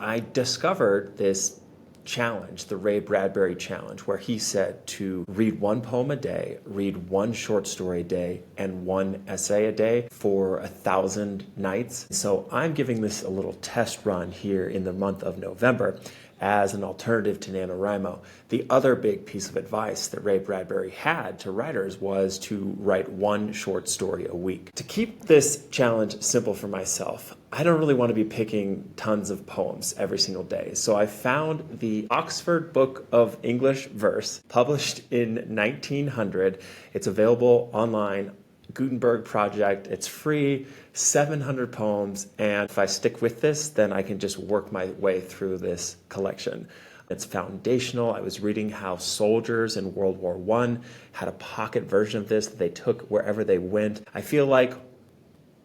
I discovered this challenge, the Ray Bradbury challenge, where he said to read one poem a day, read one short story a day, and one essay a day for 1,000 nights. So I'm giving this a little test run here in the month of November as an alternative to NaNoWriMo. The other big piece of advice that Ray Bradbury had to writers was to write one short story a week. To keep this challenge simple for myself, I don't really want to be picking tons of poems every single day. So I found the Oxford Book of English Verse, published in 1900. It's available online. Gutenberg project. It's free, 700 poems, and if I stick with this, then I can just work my way through this collection. It's foundational. I was reading how soldiers in World War I had a pocket version of this that they took wherever they went. I feel like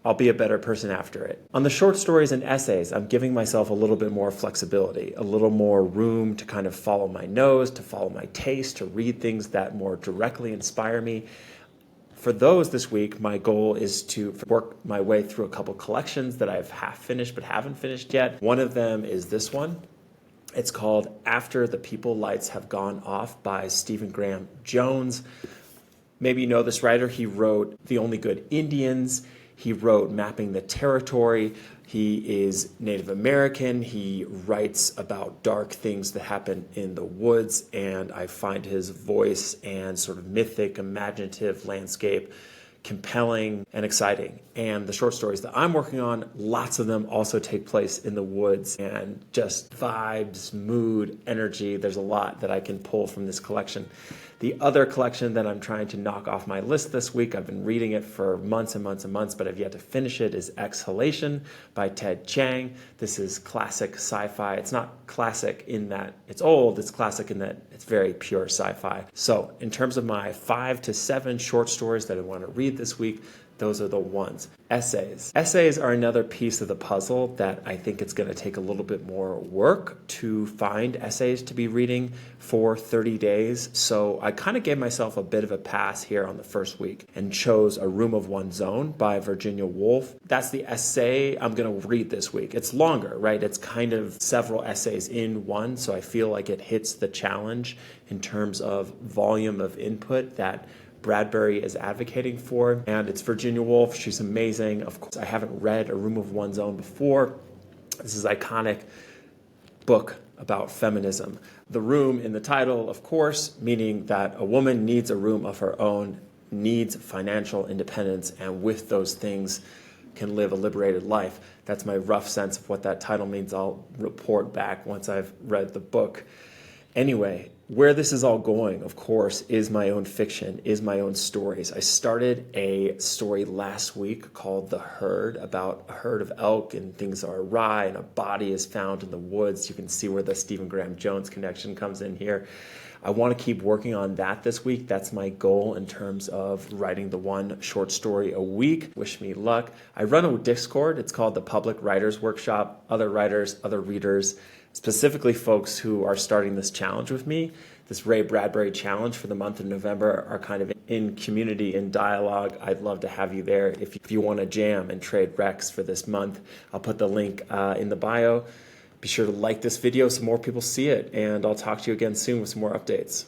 I'll be a better person after it. On the short stories and essays, I'm giving myself a little bit more flexibility, a little more room to kind of follow my nose, to follow my taste, to read things that more directly inspire me. For those this week, my goal is to work my way through a couple collections that I've half finished but haven't finished yet. One of them is this one. It's called After the People Lights Have Gone Off by Stephen Graham Jones. Maybe you know this writer. He wrote The Only Good Indians. He wrote Mapping the Territory. He is Native American. He writes about dark things that happen in the woods, and I find his voice and sort of mythic, imaginative landscape compelling and exciting. And the short stories that I'm working on, lots of them also take place in the woods, and just vibes, mood, energy. There's a lot that I can pull from this collection. The other collection that I'm trying to knock off my list this week, I've been reading it for months and months and months, but I've yet to finish it, is Exhalation by Ted Chiang. This is classic sci-fi. It's not classic in that it's old, it's classic in that it's very pure sci-fi. So in terms of my 5 to 7 short stories that I want to read this week, those are the ones. Essays. Essays are another piece of the puzzle that I think it's going to take a little bit more work to find essays to be reading for 30 days. So I kind of gave myself a bit of a pass here on the first week and chose A Room of One's Own by Virginia Woolf. That's the essay I'm going to read this week. It's longer, right? It's kind of several essays in one, so I feel like it hits the challenge in terms of volume of input that Bradbury is advocating for, and it's Virginia Woolf. She's amazing. Of course, I haven't read A Room of One's Own before. This is an iconic book about feminism. The room in the title, of course, meaning that a woman needs a room of her own, needs financial independence, and with those things can live a liberated life. That's my rough sense of what that title means. I'll report back once I've read the book. Anyway, where this is all going, of course, is my own fiction, is my own stories. I started a story last week called The Herd, about a herd of elk and things are awry and a body is found in the woods. You can see where the Stephen Graham Jones connection comes in here. I want to keep working on that this week. That's my goal in terms of writing the one short story a week. Wish me luck. I run a Discord. It's called the Public Writers Workshop. Other writers, other readers, specifically folks who are starting this challenge with me, this Ray Bradbury challenge for the month of November, are kind of in community, in dialogue. I'd love to have you there if you want to jam and trade recs for this month. I'll put the link in the bio. Be sure to like this video so more people see it, and I'll talk to you again soon with some more updates.